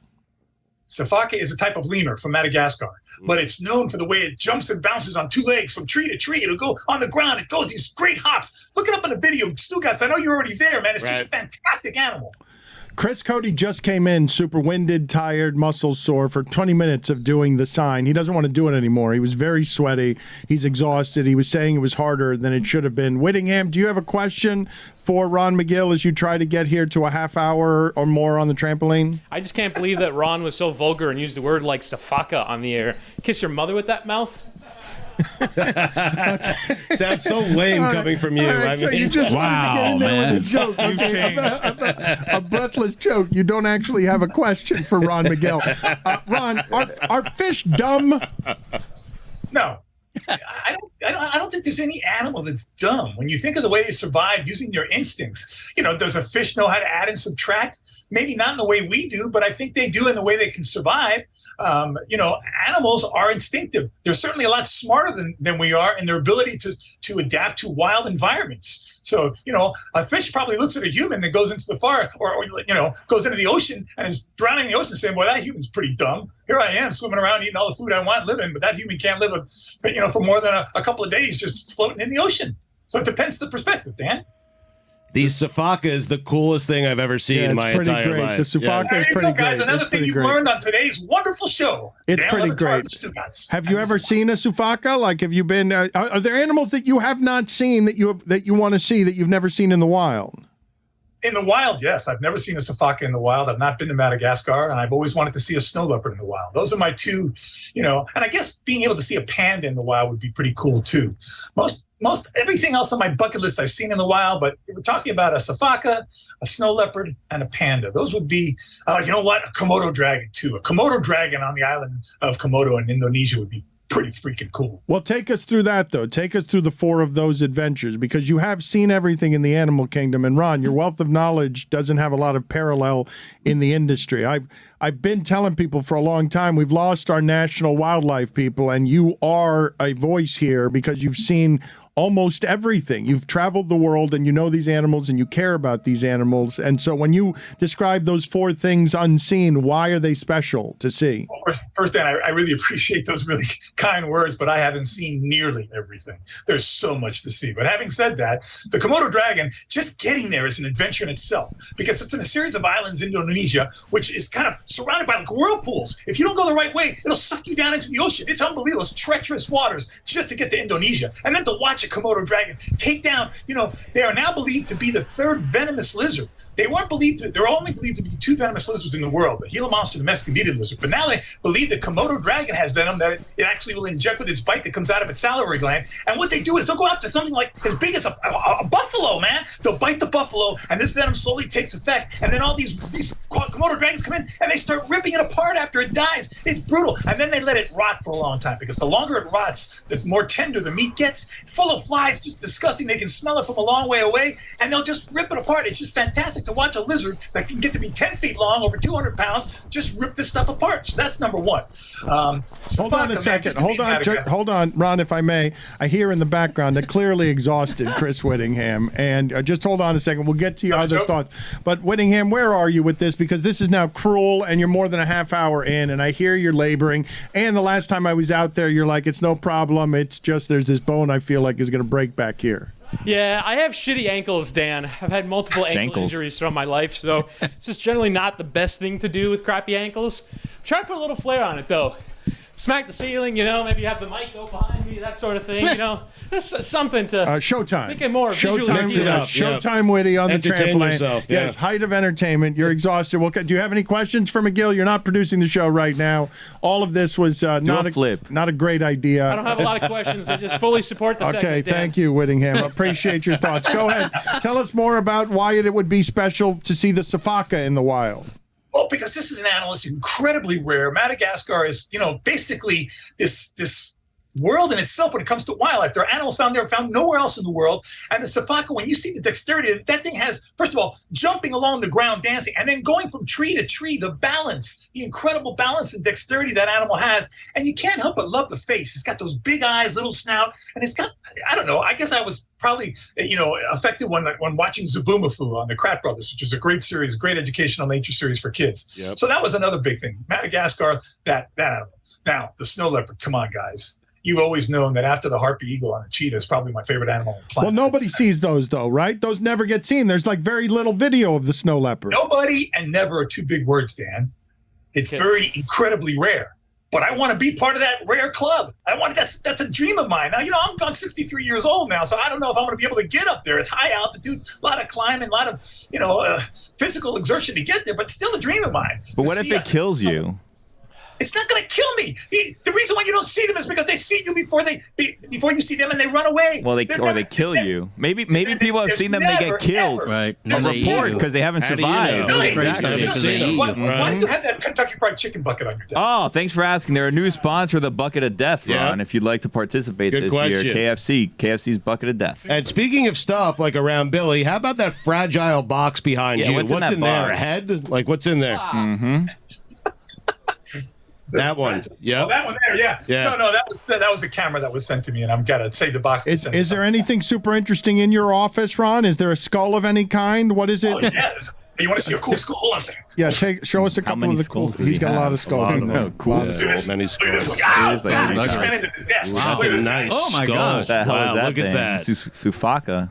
Sifaka is a type of lemur from Madagascar, but it's known for the way it jumps and bounces on two legs from tree to tree. It'll go on the ground. It goes these great hops. Look it up in the video. Stugats, I know you're already there, man. It's just a fantastic animal. Chris Cody just came in super winded, tired, muscles sore for 20 minutes of doing the sign. He doesn't want to do it anymore. He was very sweaty. He's exhausted. He was saying it was harder than it should have been. Whittingham, do you have a question for Ron McGill as you try to get here to a half hour or more on the trampoline? I just can't believe that Ron was so vulgar and used the word like sifaka on the air. Kiss your mother with that mouth? Sounds so lame coming from you. Right, so you just wanted to get in there with a joke. Okay? breathless joke. You don't actually have a question for Ron Miguel. Ron, are fish dumb? No. I don't think there's any animal that's dumb. When you think of the way they survive using their instincts, does a fish know how to add and subtract? Maybe not in the way we do, but I think they do in the way they can survive. Animals are instinctive. They're certainly a lot smarter than we are in their ability to adapt to wild environments. So, a fish probably looks at a human that goes into the forest or goes into the ocean and is drowning in the ocean saying, boy, that human's pretty dumb. Here I am swimming around eating all the food I want, living, but that human can't live, for more than a couple of days just floating in the ocean. So it depends on the perspective, Dan. The Safaka is the coolest thing I've ever seen in my entire life. The Safaka is pretty great. Guys, another thing you've learned on today's wonderful show. It's pretty great. Have you ever seen a Safaka? Like, have you been? Are there animals that you have not seen that you want to see that you've never seen in the wild? In the wild, yes. I've never seen a Safaka in the wild. I've not been to Madagascar, and I've always wanted to see a snow leopard in the wild. Those are my two, and I guess being able to see a panda in the wild would be pretty cool too. Most everything else on my bucket list I've seen in the wild, but we're talking about a Safaka, a snow leopard, and a panda. Those would be, a Komodo dragon too. A Komodo dragon on the island of Komodo in Indonesia would be pretty freaking cool. Well, take us through that, though. Take us through the 4 of those adventures, because you have seen everything in the animal kingdom. And Ron, your wealth of knowledge doesn't have a lot of parallel in the industry. I've been telling people for a long time, we've lost our national wildlife people, and you are a voice here because you've seen almost everything. You've traveled the world and you know these animals and you care about these animals. And so when you describe those 4 things unseen, why are they special to see? First, Dan, I really appreciate those really kind words, but I haven't seen nearly everything. There's so much to see. But having said that, the Komodo dragon, just getting there is an adventure in itself, because it's in a series of islands in Indonesia, which is kind of surrounded by like whirlpools. If you don't go the right way, it'll suck you down into the ocean. It's unbelievable. It's treacherous waters just to get to Indonesia. And then to watch a Komodo dragon take down, they are now believed to be the 3rd venomous lizard. They weren't believed to, they're only believed to be 2 venomous lizards in the world, the Gila monster and the Mexican bearded lizard. But now they believe that Komodo dragon has venom that it actually will inject with its bite that comes out of its salivary gland. And what they do is they'll go after something like as big as a buffalo, man. They'll bite the buffalo, and this venom slowly takes effect. And then all these Komodo dragons come in, and they start ripping it apart after it dies. It's brutal. And then they let it rot for a long time, because the longer it rots, the more tender the meat gets. Full of flies, just disgusting. They can smell it from a long way away, and they'll just rip it apart. It's just fantastic to watch a lizard that can get to be 10 feet long, over 200 pounds, just rip this stuff apart. So that's number 1. Hold on a second. Hold on, Ron, if I may. I hear in the background that clearly exhausted Chris Whittingham. And just hold on a second. We'll get to your other thoughts. But Whittingham, where are you with this? Because this is now cruel, and you're more than a half hour in, and I hear you're laboring. And the last time I was out there, you're like, it's no problem. It's just there's this bone I feel like is going to break back here. Yeah, I have shitty ankles, Dan. I've had multiple ankle injuries throughout my life, so it's just generally not the best thing to do with crappy ankles. Try to put a little flair on it, though. Smack the ceiling, maybe have the mic go behind me, that sort of thing, Just something to Showtime. Make it more visually Showtime Witty on the trampoline. Yourself, yeah. Yes, height of entertainment. You're exhausted. Well, do you have any questions for McGill? You're not producing the show right now. All of this was not a great idea. I don't have a lot of questions. I just fully support the segment, Okay, Dan. thank you, Whittingham. Appreciate your thoughts. Go ahead. Tell us more about why it would be special to see the Safaka in the wild. Well, because this is an animal that's incredibly rare. Madagascar is, basically this world in itself when it comes to wildlife. There are animals found nowhere else in the world. And the Safaka, when you see the dexterity, that thing has, first of all, jumping along the ground, dancing, and then going from tree to tree, the balance, the incredible balance and dexterity that animal has. And you can't help but love the face. It's got those big eyes, little snout, and it's got, I don't know, I guess I was probably, affected when watching Zubumafu on the Krat Brothers, which is a great series, a great educational nature series for kids. Yep. So that was another big thing. Madagascar, that animal. Now, the snow leopard, come on, guys. You've always known that after the harpy eagle and the cheetah is probably my favorite animal on the planet. Well, nobody sees those, though, right? Those never get seen. There's like very little video of the snow leopard. Nobody and never are 2 big words, Dan. It's very incredibly rare. But I want to be part of that rare club. That's a dream of mine. Now, I'm 63 years old now, so I don't know if I'm going to be able to get up there. It's high altitude, a lot of climbing, a lot of, physical exertion to get there, but still a dream of mine. But what if it kills you? It's not going to kill me. The reason why you don't see them is because they see you before you see them and they run away. Well, they kill you. Maybe people have seen them. They get killed. Right. A report because they haven't survived. Exactly. Why do you have that Kentucky Fried Chicken bucket on your desk? Oh, thanks for asking. They're a new sponsor, the Bucket of Death, Ron. If you'd like to participate this year, KFC's Bucket of Death. And speaking of stuff like around Billy, how about that fragile box behind you? What's in there? A head? Like what's in there? Mm-hmm. That one. Yeah. Oh, that one there. Yeah. No, that was a camera that was sent to me, and I'm gonna save the box. Is there anything super interesting in your office, Ron? Is there a skull of any kind? What is it? Oh, yeah. You want to see a cool skull? Hold on a second. Yeah, show us a couple of the cool. He's got a lot of skulls in there. Cool. Many skulls. Look at this. Wow. That's a nice skull. Oh my gosh. Wow, look at that. Sufaka.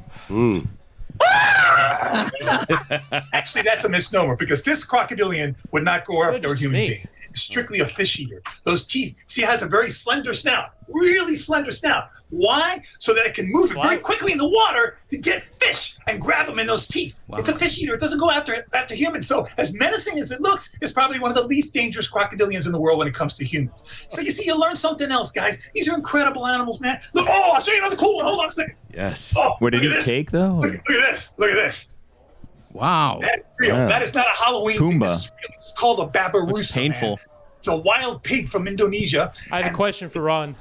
Actually, that's a misnomer because this crocodilian would not go after a human being. It's strictly a fish eater. Those teeth, see, it has a very slender snout, really slender snout. Why? So that it can move it very quickly in the water to get fish and grab them in those teeth. Wow. It's a fish eater. It doesn't go after humans. So as menacing as it looks, it's probably one of the least dangerous crocodilians in the world when it comes to humans. So you see, you learn something else, guys. These are incredible animals, man. Look, I'll show you another cool one. Hold on a second. Yes. Oh, what did he take, though? Look at this. Look at this. Wow. That's real. That is not a Halloween thing. This is real. It's called a babarusa. That's painful. Man. It's a wild pig from Indonesia. I have a question for Ron.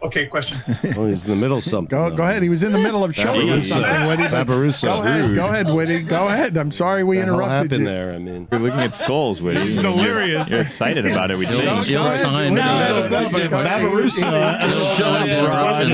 Okay, question. Oh, he's in the middle of something. Go ahead. He was in the middle of showing us something. Babarusa. Go ahead, Whitty. Go ahead. I'm sorry we interrupted you. There? I mean, you're looking at skulls, Whitty. It's hilarious. You're excited about it. Babarusa.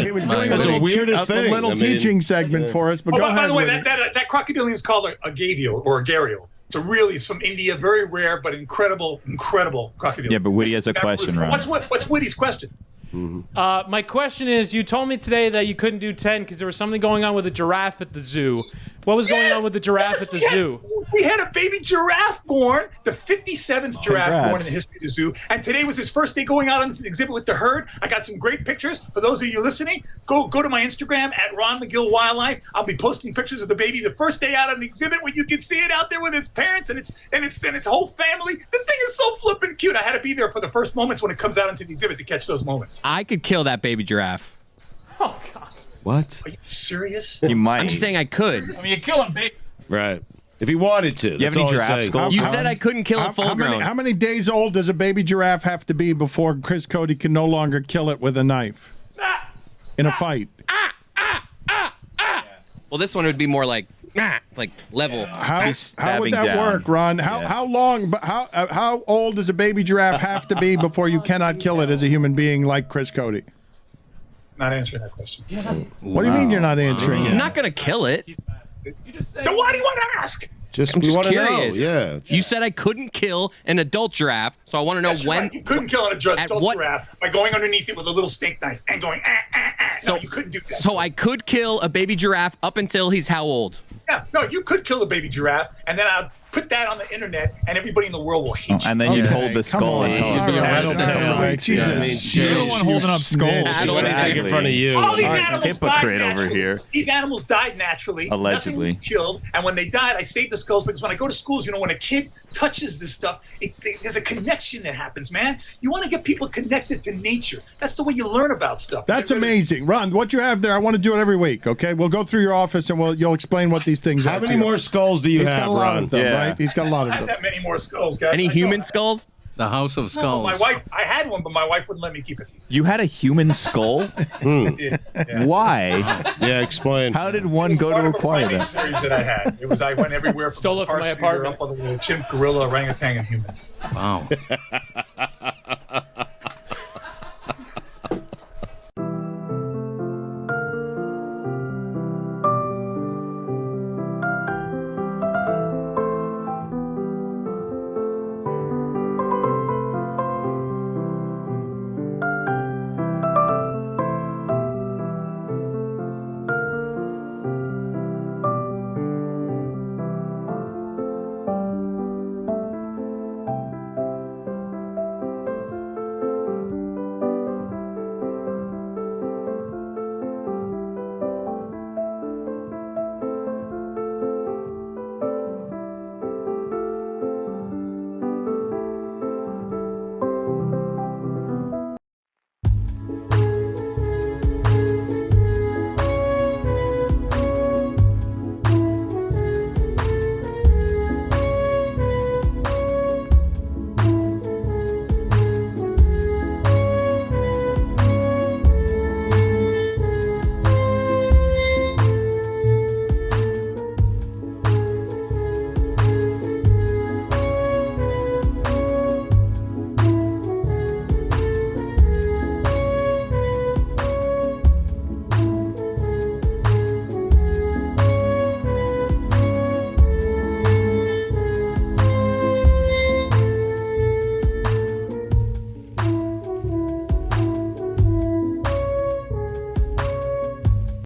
He was doing the weirdest thing. A little teaching segment for us, but go ahead. By the way, that crocodilian is called a gavial or a gharial. It's from India, very rare, but incredible crocodile. Yeah, but Whitty has a question, Ron. What's Whitty's question? Mm-hmm. My question is, you told me today that you couldn't do 10 because there was something going on with a giraffe at the zoo. What was going on with the giraffe at the zoo? We had a baby giraffe born, the 57th giraffe born in the history of the zoo. And today was his first day going out on the exhibit with the herd. I got some great pictures. For those of you listening, go to my Instagram at Ron McGill Wildlife. I'll be posting pictures of the baby the first day out on the exhibit where you can see it out there with its parents and its whole family. The thing is so flippin' cute. I had to be there for the first moments when it comes out into the exhibit to catch those moments. I could kill that baby giraffe. Oh, God. What? Are you serious? You might. I'm just saying I could. I mean, you kill him, baby. Right. If he wanted to. You have any giraffe skulls? You said I couldn't kill a full-grown. How many days old does a baby giraffe have to be before Chris Cody can no longer kill it with a knife in a fight? Well, this one would be more like level. How would that work, Ron? How long? But how old does a baby giraffe have to be before you cannot kill it as a human being like Chris Cody? Not answering that question. What do you mean you're not answering it? I'm not gonna kill it. Then why do you want to ask? I'm just curious. Yeah. You said I couldn't kill an adult giraffe, so I want to know when. Right. You couldn't kill an adult giraffe by going underneath it with a little steak knife and going. So you couldn't do that. So I could kill a baby giraffe up until he's how old? Yeah, no, you could kill a baby giraffe, and then I'll put that on the internet, and everybody in the world will hate you. And then you'd hold the skull and tell us. Jesus. You're the one holding up skulls. In front of you. All these animals died Hypocrite over naturally. here. These animals died naturally. Nothing was killed. And when they died, I saved the skulls because when I go to schools, when a kid touches this stuff, there's a connection that happens, man. You want to get people connected to nature. That's the way you learn about stuff. That's amazing. Ron, what you have there, I want to do it every week, okay? We'll go through your office and you'll explain what these things are. How many more skulls do you have, Ron? He's got a lot of them, Yeah. right? He's got a lot of I them. have that many more skulls, guys. Any human skulls? The House of No, Skulls. my wife, I had one, but my wife wouldn't let me keep it. You had a human skull? Yeah. Why? Yeah, explain. How did one go to acquire that? that? Series that I had. I went everywhere from Stole it from my parsi apartment. up all the way to chimp, gorilla, orangutan, and human. Wow.